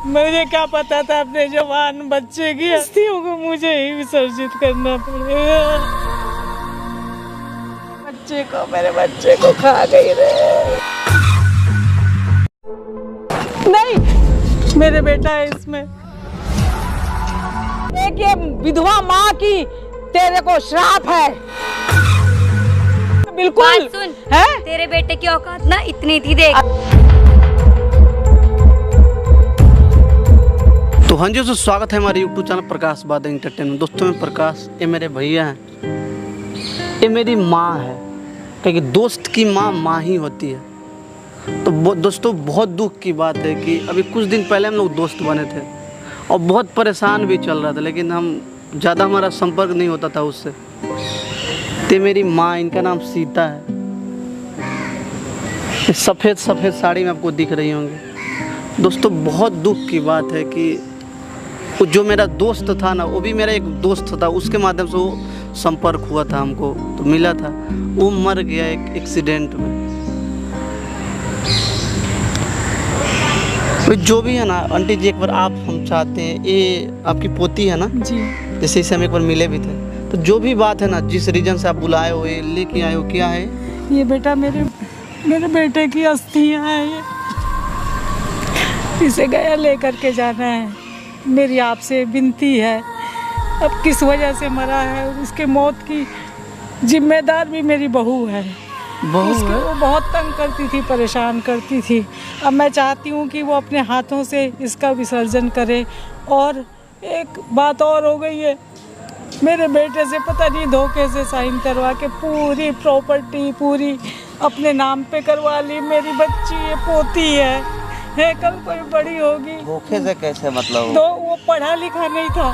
मुझे क्या पता था अपने जवान बच्चे की अस्थियों को मुझे ही विसर्जित करना पड़ेगा। मेरे बच्चे को खा गई रे। नहीं, मेरे बेटा है इसमें। एक ये विधवा माँ की तेरे को श्राप है। बिल्कुल सुन है? तेरे बेटे की औकात ना इतनी थी, देख। तो हाँ जी दोस्तों, स्वागत है हमारे YouTube चैनल प्रकाश बादल एंटरटेनमेंट। दोस्तों मैं प्रकाश, ये मेरे भैया हैं, ये मेरी माँ है, क्योंकि दोस्त की माँ माँ ही होती है। तो दोस्तों बहुत दुख की बात है कि अभी कुछ दिन पहले हम लोग दोस्त बने थे और बहुत परेशान भी चल रहा था, लेकिन हम ज़्यादा हमारा संपर्क नहीं होता था उससे। तो मेरी माँ, इनका नाम सीता है। सफ़ेद सफ़ेद साड़ी में आपको दिख रही होंगी। दोस्तों बहुत दुख की बात है कि जो मेरा दोस्त था ना, वो भी मेरा एक दोस्त था, उसके माध्यम से वो संपर्क हुआ था, हमको तो मिला था। वो मर गया एक एक्सीडेंट में। तो जो भी है ना आंटी जी, एक बार आप हम चाहते हैं, ये आपकी पोती है ना जी, जैसे इसे हम एक बार मिले भी थे, तो जो भी बात है ना, जिस रीजन से आप बुलाए हो, ये लेके आए हो, क्या है ये बेटा मेरे बेटे की अस्थियां हैं। ये इसे गया लेकर के जाना है। मेरी आपसे विनती है, अब किस वजह से मरा है, उसके मौत की जिम्मेदार भी मेरी बहू है। उसको वो बहुत तंग करती थी, परेशान करती थी। अब मैं चाहती हूँ कि वो अपने हाथों से इसका विसर्जन करे। और एक बात और हो गई है, मेरे बेटे से पता नहीं धोखे से साइन करवा के पूरी प्रॉपर्टी पूरी अपने नाम पे करवा ली। मेरी बच्ची ये पोती है, कल कोई बड़ी होगी। धोखे से कैसे मतलब? तो वो पढ़ा लिखा नहीं था,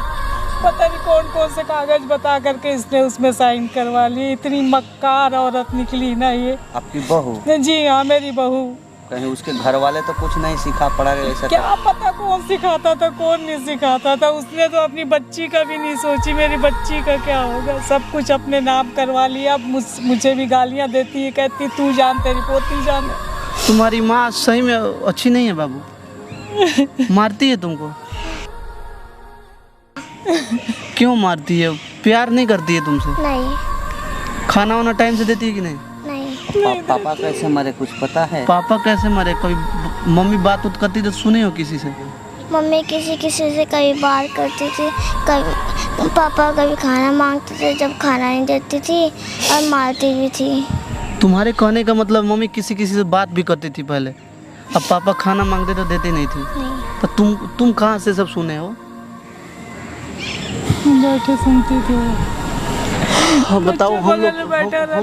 पता नहीं कौन कौन से कागज बता करके इसने उसमें साइन करवा ली। इतनी मक्कार औरत निकली ना ये। आपकी बहू? जी हाँ, मेरी बहू। कहीं उसके घर वाले तो कुछ नहीं सिखा पड़ा ऐसा? क्या पता कौन सिखाता था कौन नहीं सिखाता था। उसने तो अपनी बच्ची का भी नहीं सोची, मेरी बच्ची का क्या होगा। सब कुछ अपने नाम करवा लिया। अब मुझे भी गालियाँ देती है, कहती तू जान, तेरी पोती जान। तुम्हारी माँ सही में अच्छी नहीं है बाबू? मारती है तुमको? क्यों मारती है? प्यार नहीं करती है तुमसे? नहीं। खाना वाना टाइम से देती है कि नहीं? नहीं। पापा कैसे मरे कुछ पता है? पापा कैसे मरे? कभी मम्मी बात उत करती तो सुने हो किसी से? मम्मी किसी से कभी बात करती थी, कभी पापा कभी खाना मांगते थे, जब खाना नहीं देती थी और मारती भी थी। तुम्हारे कहने का मतलब मम्मी किसी से बात भी करती थी पहले, अब पापा खाना मांगते तो देते नहीं थी? नहीं। तो तुम कहाँ से सब सुने हो? बैठे सुनती थी। हाँ बताओ, हम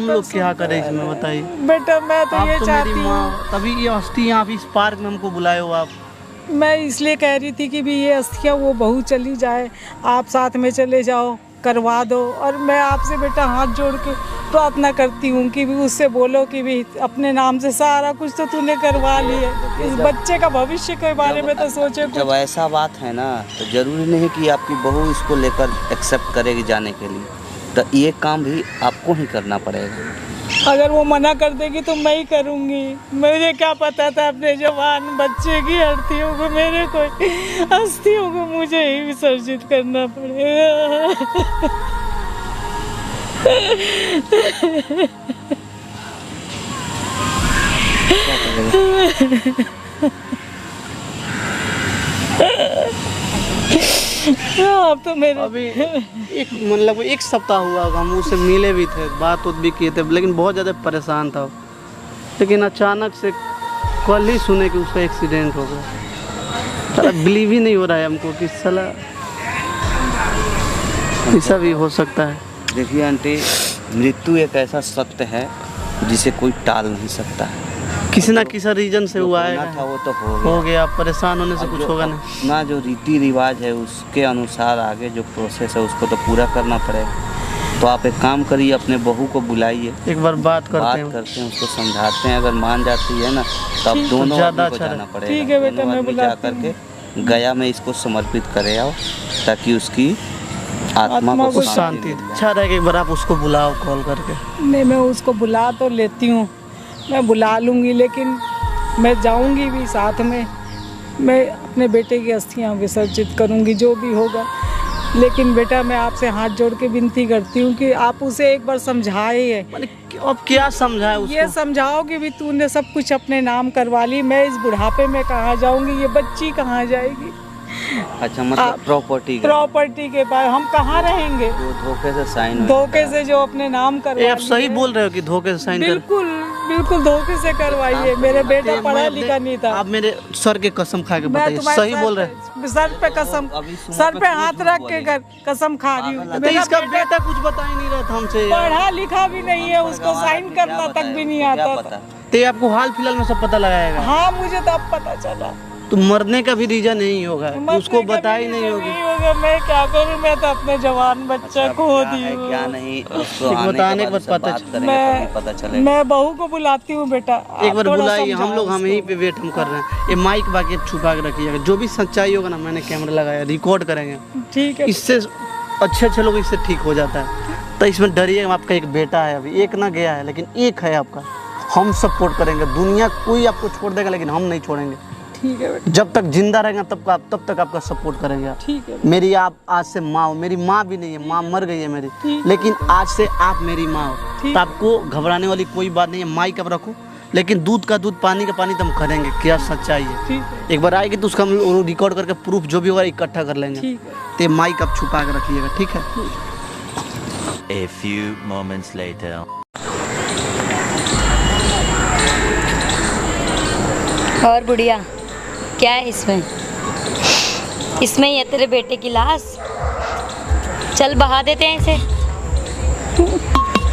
लोग क्या करें इसमें, बताइए। बेटा मैं तो आप ये तो चाहती मेरी हूँ, माँ, तभी ये अस्थियाँ आप इस पार्क में हमको बुलाए हो आप। मैं इसलिए कह रही थी कि भी ये अस्थियाँ वो बहू चली जाए, आप साथ में चले जाओ, करवा दो। और मैं आपसे बेटा हाथ जोड़ के प्रार्थना करती हूँ कि भी उससे बोलो कि भी अपने नाम से सारा कुछ तो तूने करवा लिया, इस बच्चे का भविष्य के बारे में तो सोचे। जब ऐसा बात है ना, तो जरूरी नहीं कि आपकी बहू इसको लेकर एक्सेप्ट करेगी जाने के लिए, तो ये काम भी आपको ही करना पड़ेगा। अगर वो मना कर देगी तो मैं ही करूँगी। मुझे क्या पता था अपने जवान बच्चे की अस्थियों को, मेरे को अस्थियों को मुझे ही विसर्जित करना पड़ेगा। आप तो मेरे अभी एक सप्ताह हुआ होगा, हम उससे मिले भी थे, बात भी किए थे, लेकिन बहुत ज़्यादा परेशान था। लेकिन अचानक से कल ही सुने कि उसका एक्सीडेंट हो गया। साला बिलीव ही नहीं हो रहा है हमको कि साला ऐसा भी हो सकता है। देखिए आंटी, मृत्यु एक ऐसा सत्य है जिसे कोई टाल नहीं सकता है। किसी ना किसी रीजन से हुआ है, था वो तो हो गया। परेशान होने से कुछ होगा नहीं। ना जो रीति रिवाज है उसके अनुसार आगे जो प्रोसेस है उसको तो पूरा करना पड़ेगा। तो आप एक काम करिए, अपने बहू को बुलाइए, एक बार बात करते हैं, उसको समझाते हैं। अगर मान जाती है ना, तो आप दोनों ज़्यादा को जाना पड़ेगा। ठीक है बेटा, मैं बुला करके गया में इसको समर्पित करे आओ, ताकि उसकी आत्मा को शांति। अच्छा रहेगा एक बार आप उसको बुलाओ कॉल करके। नहीं, मैं उसको बुला तो लेती हूँ, मैं बुला लूँगी, लेकिन मैं जाऊँगी भी साथ में। मैं अपने बेटे की अस्थियां विसर्जित करूंगी, जो भी होगा। लेकिन बेटा मैं आपसे हाथ जोड़ के विनती करती हूँ कि आप उसे एक बार समझाइए। अब क्या समझाए उसको? ये समझाओ कि भी तूने सब कुछ अपने नाम करवा ली, मैं इस बुढ़ापे में कहाँ जाऊंगी, ये बच्ची कहाँ जाएगी। अच्छा, मतलब प्रॉपर्टी के बाद हम कहाँ रहेंगे? जो धोखे से साइन, धोखे से जो अपने नाम करवा। आप सही बोल रहे हो कि धोखे से साइन बिल्कुल बिल्कुल धोखे से करवाइए। मेरे बेटा पढ़ा लिखा नहीं था। आप मेरे सर के कसम खा के बताइए, सही बोल रहे हैं? सर पे कसम, सर पे हाथ रख के कसम खा रही हूँ। तो इसका बेटा कुछ बता ही नहीं रहा था हमसे। पढ़ा लिखा भी नहीं है, उसको साइन करना तक भी नहीं आता था। तो आपको हाल फिलहाल में सब पता लगाएगा? हाँ, मुझे तो अब पता चला। तो मरने का भी रीजन नहीं होगा, उसको बता ही नहीं होगी। मैं क्या करूँ, मैं तो अपने जवान बच्चा खो दी हूँ। क्या नहीं, उसको बताने के बाद पता चलेगा। मैं बहू को बुलाती हूँ बेटा, एक बार बुलाइए। हम यहीं पे वेट हम कर रहे हैं। ये माइक बाकी छुपा के रखिएगा, जो भी सच्चाई होगा ना, मैंने कैमरा लगाया, रिकॉर्ड करेंगे। ठीक है, इससे अच्छे लोग इससे ठीक हो जाता है। तो इसमें डरिए, आपका एक बेटा है, अभी एक ना गया है लेकिन एक है आपका। हम सपोर्ट करेंगे, दुनिया कोई आपको छोड़ देगा लेकिन हम नहीं छोड़ेंगे। ठीक है बेटा, जब तक जिंदा रहेंगे तब तक आपका सपोर्ट करेंगे। ठीक है। मेरी आप आज से माँ हो, मेरी माँ भी नहीं है, माँ मर गई है मेरी, लेकिन आज से आप मेरी माँ हो। तो आपको घबराने वाली कोई बात नहीं है। माइक अब रखो, लेकिन दूध का दूध, पानी का पानी तो हम करेंगे। क्या सच्चाई है, एक बार आएगी तो उसका हम रिकॉर्ड करके प्रूफ जो भी होगा इकट्ठा कर लेंगे। तो माइक अब छुपा के रखिएगा, ठीक है? A few moments later. और बुढ़िया, क्या है इसमें? इसमें ही है तेरे बेटे की लाश। चल बहा देते हैं इसे।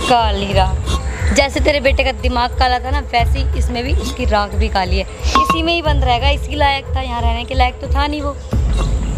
काली राख, जैसे तेरे बेटे का दिमाग काला था ना, वैसे ही इसमें भी उसकी राख भी काली है। इसी में ही बंद रहेगा, इसकी लायक था, यहाँ रहने के लायक तो था नहीं वो।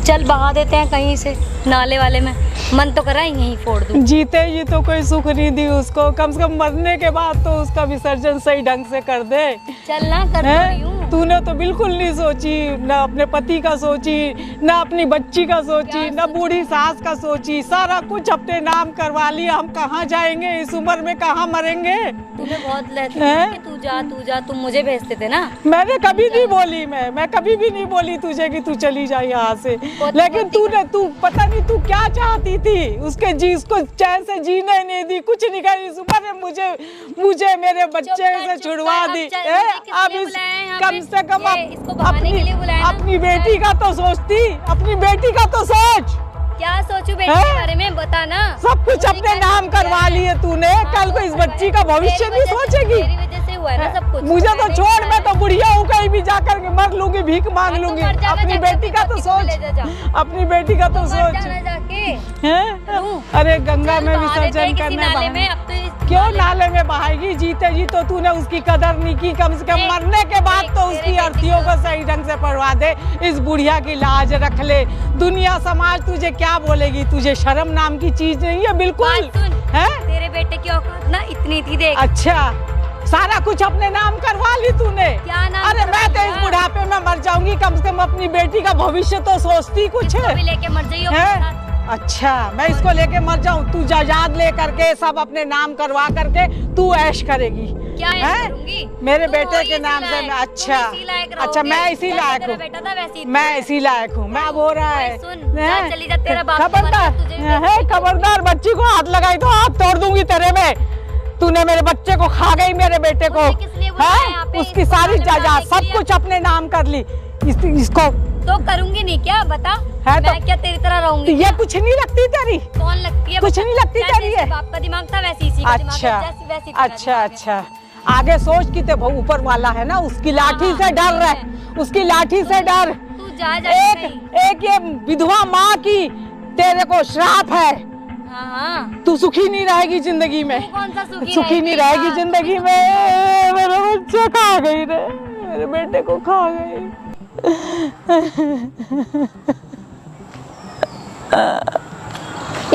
चल बहा देते हैं कहीं से, नाले वाले में। मन तो करा यहीं फोड़ दूं। जीते ही तो कोई सुख नहीं दी उसको, कम से कम मरने के बाद तो उसका विसर्जन सही ढंग से कर दे। चल ना, कर रही हूँ। तूने तो बिल्कुल नहीं सोची, ना अपने पति का सोची, ना अपनी बच्ची का सोची, ना बूढ़ी सास का सोची। सारा कुछ अपने नाम करवा लिया। हम कहाँ जाएंगे इस उम्र में, कहाँ मरेंगे? तुम्हें बहुत लेती है कि तू जा, तुम मुझे भेजते थे ना। मैंने कभी नहीं बोली, मैं कभी भी नहीं बोली तुझे कि तू चली जा यहाँ से। लेकिन तू पता नहीं तू क्या चाहती थी। उसको चैन से जीने नहीं दी, कुछ नहीं कहा। इस उम्र में मुझे मेरे बच्चे से छुड़वा दी। अब कम से कम अपनी बेटी का तो सोचती, अपनी बेटी का तो सोच। क्या सोचूं बेटी के बारे में, बता ना। सब कुछ अपने नाम करवा लिए तूने, कल को इस बच्ची का भविष्य नहीं सोचेगी। मेरी वजह से हुआ है ना सब कुछ। मुझे तो छोड़, मैं तो बुढ़िया हूँ, कहीं भी जाकर के मर लूंगी, भीख मांग लूंगी। अपनी बेटी का तो सोच, अपनी बेटी का तो सोच। अरे गंगा में विसर्जन करने, क्यों नाले में बहाएगी? जीते जी तो तूने उसकी कदर नहीं की। कम से कम मरने के बाद तो उसकी अर्थियों को सही ढंग से पढ़वा दे। इस बुढ़िया की लाज रख ले। दुनिया समाज तुझे क्या बोलेगी? तुझे शर्म नाम की चीज नहीं है बिल्कुल। है तेरे बेटे की औकात ना इतनी थी, देख। अच्छा, सारा कुछ अपने नाम करवा ली तूने। क्या नाम? अरे मैं तो इस बुढ़ापे में मर जाऊंगी, कम से कम अपनी बेटी का भविष्य तो सोचती कुछ है। लेके मर जाइयो। अच्छा, मैं इसको लेके मर जाऊं? तू जायदाद ले करके सब अपने नाम करवा करके तू ऐश करेगी। क्या ऐश करूंगी? मेरे बेटे के नाम से मैं। अच्छा, मैं इसी लायक हूँ, मैं इसी लायक हूँ। मैं अब हो रहा है, खबरदार बच्ची को हाथ लगाई तो हाथ तोड़ दूंगी तेरे में। तूने मेरे बच्चे को खा गई, मेरे बेटे को। उसकी सारी जायदाद सब कुछ अपने नाम कर ली। इसको तो करूंगी नहीं क्या, बता? है मैं क्या तेरी तरह रहूंगी? ये कुछ नहीं लगती तेरी। कौन लगती है? कुछ नहीं लगती तेरी है। बाप का दिमाग था वैसी, इसी का दिमाग है, वैसी अच्छा, आगे सोच कि ते ऊपर वाला है ना, उसकी लाठी से डर रहे, उसकी लाठी से डर। तू जा एक ये विधवा माँ की तेरे को श्राप है। हाँ। तू सुखी नहीं रहेगी जिंदगी में। कौन सा सुखी नहीं रहेगी जिंदगी में। मेरा बच्चा खा गई रे, मेरे बेटे को खा गई।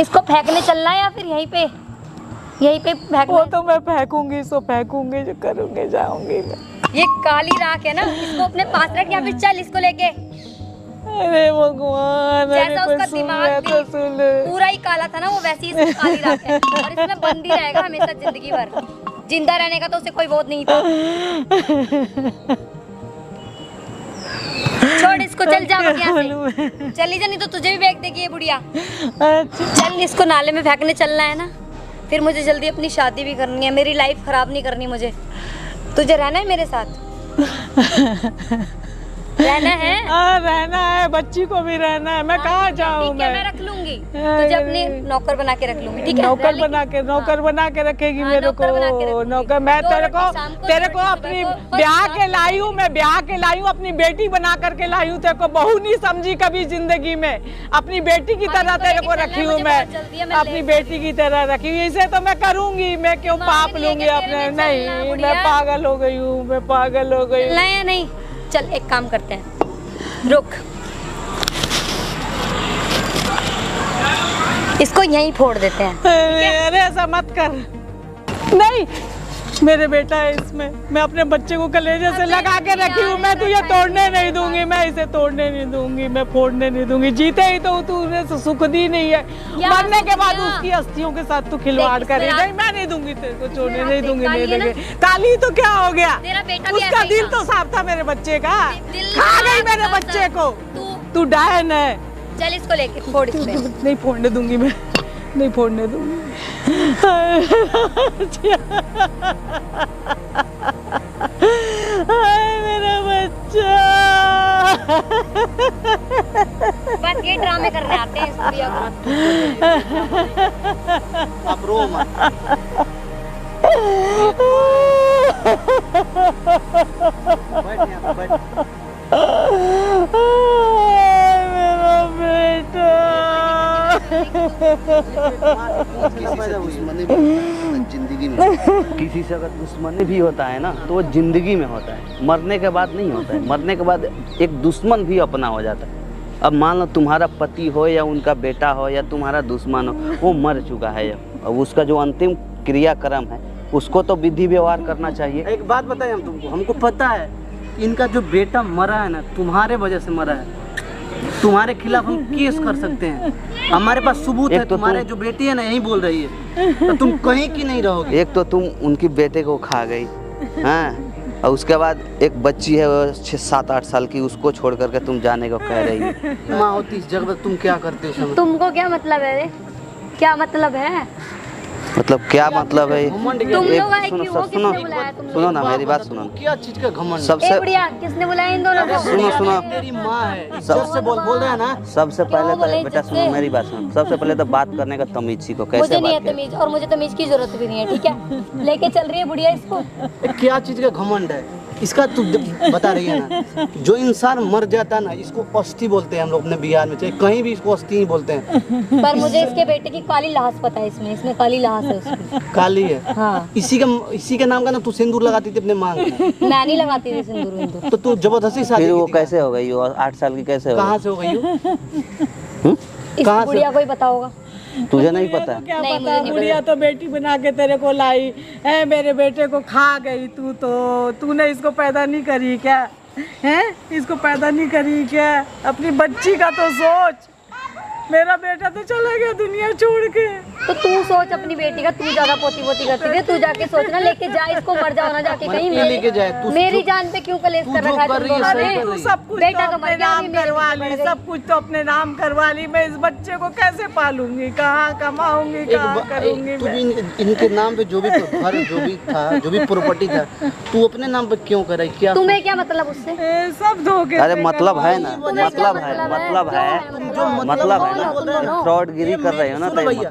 इसको फेंकने चलना है या फिर यहीं पे फेंकना? वो तो मैं फेंकूंगी, सो फेंकूंगी, जो करूंगी जाऊंगी मैं। ये काली राख है ना, इसको अपने पास रख या फिर चल इसको लेके। अरे भगवान, जैसा उसका दिमाग तो पूरा ही काला था ना, वो वैसी ही इसकी काली राख है। और इसमें बंदी रहेगा हमेशा जिंदगी भर। जिंदा रहने का तो उसे कोई बहुत नहीं था। छोड़ इसको। इसको, चल जा बस यहाँ से। चली जा, नहीं तो तुझे भी बेच देगी ये बुढ़िया। अच्छा चल इसको नाले में फेंकने चलना है ना, फिर मुझे जल्दी अपनी शादी भी करनी है, मेरी लाइफ खराब नहीं करनी मुझे। तुझे रहना है मेरे साथ? रहना है? रहना है, बच्ची को भी रहना है। मैं कहाँ जाऊँ? ठीक है, मैं रख लूंगी तुझे, अपने नौकर बना के रख लूंगी। ठीक है, नौकर बना के रखेगी मेरे को। नौकर बना के रखूंगी। नौकर मैं तो तेरे शाम को को अपनी ब्याह के लाई हूँ, मैं ब्याह के लाई हूँ, अपनी बेटी बना करके लाई हूँ। तेरे को बहू नहीं समझी कभी जिंदगी में, अपनी बेटी की तरह तेरे को रखी हूँ मैं, अपनी बेटी की तरह रखी हूँ। इसे तो मैं करूँगी, मैं क्यों पाप लूंगी अपने? नहीं, मैं पागल हो गई हूँ, मैं पागल हो गई हूँ। नहीं, चल एक काम करते हैं, रुक, इसको यहीं फोड़ देते हैं। अरे ऐसा मत कर। नहीं, मेरे बेटा है इसमें, मैं अपने बच्चे को कलेजे से लगा के रखी हूँ। मैं तुझे तोड़ने नहीं दूंगी, मैं इसे तोड़ने नहीं दूंगी, मैं फोड़ने नहीं दूंगी। जीते ही तो तूने सुख दी नहीं है, मरने के बाद उसकी अस्थियों के साथ तू खिलवाड़ करेगी। नहीं, मैं नहीं दूंगी तेरे को, छोड़ने नहीं दूंगी। नहीं देंगे काली तो क्या हो गया? उसका दिल तो साफ था मेरे बच्चे का, खा गई मेरे बच्चे को। तू डायन है। चल इसको लेके फोड़ इसमें। नहीं फोड़ने दूंगी, मैं नहीं फोड़ने दूंगी। मेरा बच्चा। बस ये ड्रामे करने आते हैं इस बुढ़िया को। आप रो मत। बैठ यहाँ पे, बैठ। मेरा बेटा। जिंदगी में किसी से अगर दुश्मनी भी होता है ना, तो वो जिंदगी में होता है, मरने के बाद नहीं होता है। मरने के बाद एक दुश्मन भी अपना हो जाता है। अब मान लो तुम्हारा पति हो या उनका बेटा हो या तुम्हारा दुश्मन हो, वो मर चुका है अब उसका जो अंतिम क्रियाक्रम है उसको तो विधि व्यवहार करना चाहिए। एक बात बताएं हम तुमको, हमको पता है इनका जो बेटा मरा है ना, तुम्हारे वजह से मरा है। तुम्हारे खिलाफ हम केस कर सकते हैं, हमारे पास सबूत है। तुम्हारे जो बेटी है ना यही बोल रही है, तो तुम कहीं की नहीं रहोगे। एक तो तुम उनकी बेटे को खा गई, हाँ, और उसके बाद एक बच्ची है 6-7-8 साल की, उसको छोड़ करके तुम जाने को कह रही है। माँ होती इस जगह तुम क्या करते हो? तुमको क्या मतलब है? क्या मतलब है? मतलब क्या मतलब है? तुम लोग आए क्यों हो? किसने बुलाया तुम? सुनो ना, मेरी बात सुनो। क्या चीज का घमंड? सबसे बुढ़िया किसने बुलाया इन दोनों को? सुनो, मेरी माँ है, सबसे बोल रहे हैं ना। सबसे पहले तो बेटा सुनो मेरी बात सुनो, सबसे पहले तो बात करने का तमीज सीखो। कैसे मुझे नहीं है बात तमीज, और मुझे तमीज की जरूरत भी नहीं है। ठीक है, लेके चल रही है बुढ़िया इसको। क्या चीज का घमंड है इसका? तू बता रही है ना, जो इंसान मर जाता है ना, इसको अस्थि बोलते हैं हम लोग अपने बिहार में, चाहे कहीं भी इसको अस्थि ही बोलते हैं। पर मुझे इसके बेटे की काली लाश पता है, इसमें काली लाश है उसकी। काली है? हाँ। इसी के नाम का ना तू सिंदूर लगाती थी अपने मांग में। मैं नहीं लगाती थी सिंदूर। तो तू जबरदस्ती शादी फिर वो की थी? कैसे हो गई? वो 8 साल की कैसे हो गई? कहाँ से हो गई हो? इस कहाँ से? बुढ़िया को ही पता होगा। तुझे नहीं पता? क्या नहीं, पता? मुझे नहीं बुढ़िया तो बेटी बना के तेरे को लाई है, मेरे बेटे को खा गई तू। तो तूने इसको पैदा नहीं करी क्या? हैं, इसको पैदा नहीं करी क्या? अपनी बच्ची का तो सोच। मेरा बेटा तो चला गया दुनिया छोड़ के। तो तू सोच अपनी बेटी का, तू ज्यादा पोती करती थी, तू जाके सोचना, लेके जा इसको, मर जाओ ना जाके कहीं। लेके जाए तू, मेरी जान पे क्यों कलेश कर रखा है तुम दोनों अरे ने? तू सब कुछ बेटा तो का अपने मर गया, नाम अभी मेरे करवा बेटे ली, मर सब कुछ तो अपने नाम करवा ली। मैं इस बच्चे को कैसे पालूंगी? कहाँ कमाऊंगी? कहाँ करूंगी? तू इनके नाम पे जो भी घर जो भी था, जो भी प्रॉपर्टी था, तू अपने नाम पे क्यों कर रही? क्या तुम्हें क्या मतलब उससे? सब धोखे। अरे मतलब है ना, मतलब है ना, फ्रॉडगिरी कर रहे हो ना। तो भैया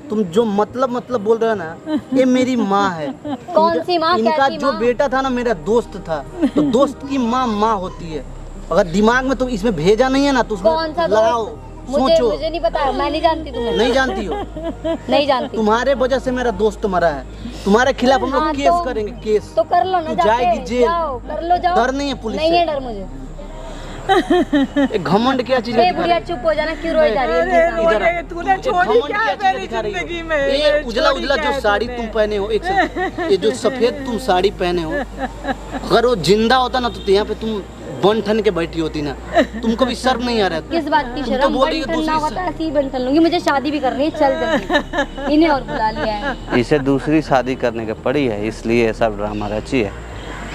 तुम जो मतलब बोल रहे हो ना, ये मेरी माँ है। कौन सी माँ? इनका कैसी जो माँ? बेटा था ना मेरा दोस्त था, तो दोस्त की माँ होती है। अगर दिमाग में तुम इसमें भेजा नहीं है ना, तो कौन सा उसमें लगाओ, सोचो। मुझे नहीं पता, मैं नहीं जानती तुम्हें। नहीं जानती हो? नहीं जानती। तुम्हारे वजह से मेरा दोस्त मरा है, तुम्हारे खिलाफ हम लोग केस करेंगे। केस तो कर लो ना, तू जाएगी जेल। जाओ, कर लो, जाओ। डर नहीं है पुलिस नहीं से? है डर मुझे। एक घमंड क्या चीज ए बुढ़िया चुप हो जाना, क्यों रोई जा रही है? अरे तूने छोड़ी क्या है मेरी जिंदगी में? ये उजला जो साड़ी तुम पहने हो, एक ये जो सफेद तुम साड़ी पहने हो, अगर वो जिंदा होता ना तो यहाँ पे तुम बन ठन के बैठी होती ना। तुमको भी शर्म नहीं आ रहा? किस बात की तुम तो शर्म? बोल रही हो बन ठन ना दूसरी होता ऐसी बन ठन लूंगी। मुझे शादी भी करनी है, चल जल्दी। इन्हें और बुला लिया है। इसे दूसरी शादी करने की पड़ी है, इसलिए ये सब ड्रामा रची है।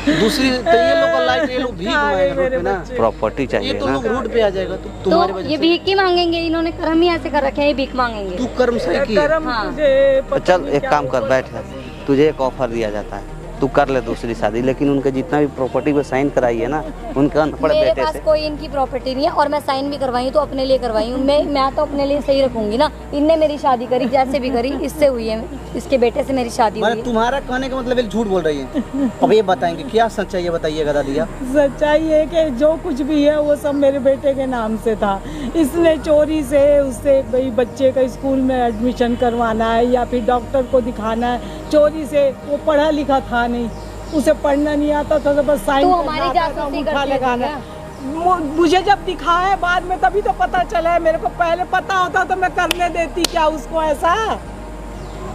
दूसरी तो ये लोग का लाइफ, ये लोग भीख मांगेगा रोड पे ना, प्रॉपर्टी ये चाहिए तो ना। लोग रोड पे आ जाएगा तो तुम्हारी तो वजह ये से। भीख ही मांगेंगे, इन्होंने कर्म ही ऐसे कर रखे हैं, ये भीख मांगेंगे। तू कर्म सही की है। कर्म हाँ। तुझे तो पता चल नहीं एक क्या काम कर, हुआ। बैठ है, तुझे एक ऑफर दिया जाता है, तू कर ले दूसरी शादी, लेकिन उनके जितना भी प्रॉपर्टी पे साइन कराई है ना, उनके अनपढ़ मेरे बेटे पास से। कोई इनकी प्रॉपर्टी नहीं है और मैं साइन भी करवाई हूँ तो अपने लिए करवाई हूँ। मैं तो अपने लिए सही रखूंगी ना। इनने मेरी शादी करी, जैसे भी करी, इससे हुई है, इसके बेटे से मेरी शादी हुई मतलब है। तुम्हारा कहने का मतलब ये झूठ बोल रही है। अब ये बताएंगे क्या सच्चाई है, बताइएगा दादिया। सच्चाई है कि जो कुछ भी है वो सब मेरे बेटे के नाम से था। इसने चोरी से उससे भाई बच्चे का स्कूल में एडमिशन करवाना है या फिर डॉक्टर को दिखाना है, चोरी से, वो पढ़ा लिखा था नहीं, उसे पढ़ना नहीं आता था, तो बस साइन तू करना हमारी आता था, जासूसी अंगूठा करती है लगाना। क्या? मुझे जब दिखा है बाद में तभी तो पता चला है, मेरे को पहले पता होता तो मैं करने देती क्या उसको ऐसा,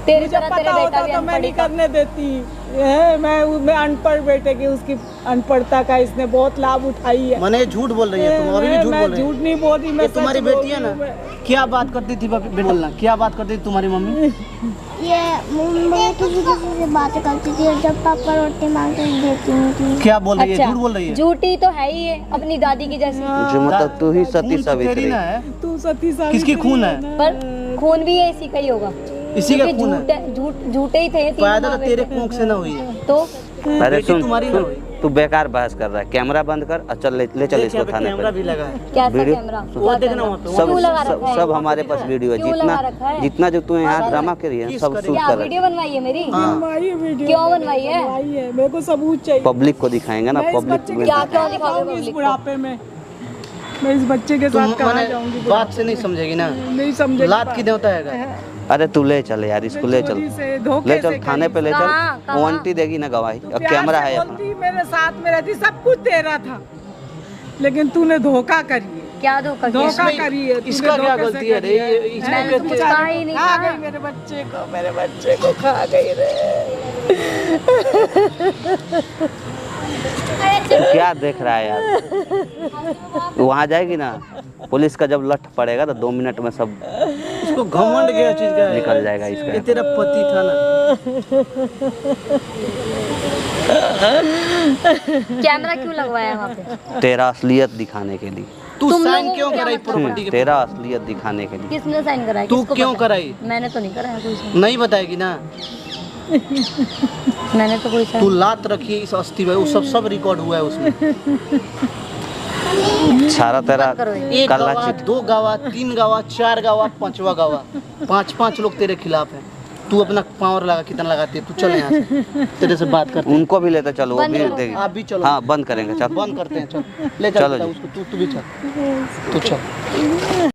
तेरी मुझे तरह पता तेरे बेटा होता भी तो मैं अनपढ़ ही नहीं था। करने देती है। मैं अनपढ़ बेटे की, उसकी अनपढ़ता का इसने बहुत लाभ उठाई है। मैंने झूठ बोल रही है, तुम अभी भी झूठ मैं बोल रही झूठ है। नहीं बोल रही, मैं ये तुम्हारी सच बोल बेटी है रही ना, हूँ मैं। क्या बात करती थी बोलना, क्या बात करती थी तुम्हारी मम्मी? ये मम्मी किसी से बात करती थी और जब पापा रोटी मांगते देती नहीं थी। क्या बोल रही है, अच्छा, झूठ बोल रही है। झूठी तो है ही है, अपनी दादी की जैसी। जो मतलब तू ही सती खून तो तेरी सावित्री। ना है, तू सती सावित्री किसकी खून है? पर खून भी है इसी का ही होगा, इसी का क्योंकि खून है। झूठे ही थे तीनों पैदा माँ तो तेरे बेटे। कोख से ना हुई है। तो अरे बेटी सुन तुम्हारी ना सुन, हुई। तू बेकार बहस कर रहा है, कैमरा बंद कर और चल ले चल देख इसको यहाँ पे थाने कैमरा पे। भी लगा है। कैसा वीडियो- कैमरा? वो क्या देखना कैमरा? वहाँ पे, सब क्यों लगा सब, रखा है? सब हमारे पास वीडियो है, क्यों जितना लगा रखा है? जितना जो तू यहाँ ड्रामा करी है किस सब करे? शूट क्या कर वीडियो बनवाई है मेरी? हाँ। बनवाई है वीडियो। क्यों बनवाई है? बनवाई है, मेरे को सबूत चाहिए। पब्लिक को दिखाएंगे ना, मैं इस पब्लिक बच्चे में के क्या साथ क्यों कहाँ दिखाओगे जाऊंगी इस पब्लिक को? बुढ़ापे में? मैं इस बच्चे के तुम साथ कहाँ मैंने जाऊंगी बात बुढ़ापे से नहीं समझेगी ना, में? नहीं समझे। लात की देवता है। अरे तू ले चल यार, इसको ले चल, चोरी से, धोखे ले चल से थाने पे ले चल, कहाँ? वो कहाँ? आंटी देगी ना गवाही, और प्यार कैमरा से है अपना। बोलती, मेरे साथ में रहती, सब कुछ तेरा था, लेकिन तूने धोखा करी है। क्या धोखा किया? धोखा करी है तूने, इसका क्या धोखे से गलती है करी रे? ये इसको मैंने क्या तो कुछ क्या- कहा ही नहीं। खा गई मेरे बच्चे को खा गई रे। क्या देख रहा है यार? वहाँ जाएगी ना, पुलिस का जब लठ पड़ेगा तो 2 मिनट में सब इसको घमंड क्या चीज का है? निकल जाएगा ये इसका। तेरा पति था ना। कैमरा क्यों लगवाया वहाँ पे? तेरा असलियत दिखाने के लिए। तू तुम साइन लोगों क्यों को क्या कराई मतलब? प्रॉपर्टी के? तेरा असलियत दिखाने के लिए। किसने साइन कराया? तू किसको क्यों पता है? कराई? मैंने तो नहीं कराया कोई साइन। नहीं बताएगी ना। मैंने तो कोई तू साइन। लात रखी इस अस्थि में, वो सब रिकॉर्ड हुआ है उसमें। सारा तेरा बंद करो ये। एक काला गवाह, चिट 2 गवाह, 3 गवाह, 4 गवाह, 5वां गवाह, 5 लोग तेरे खिलाफ हैं। तू अपना पावर लगा, कितना लगाती है? तू चल यहाँ से, तेरे से बात करते हैं। उनको भी लेते चलो, वो बंद भी करो। देगी। आप भी चलो। हाँ बंद करेंगे, चल बंद करते हैं, चल ले चलो चल जी। उसको, तू भी चल, तू चल।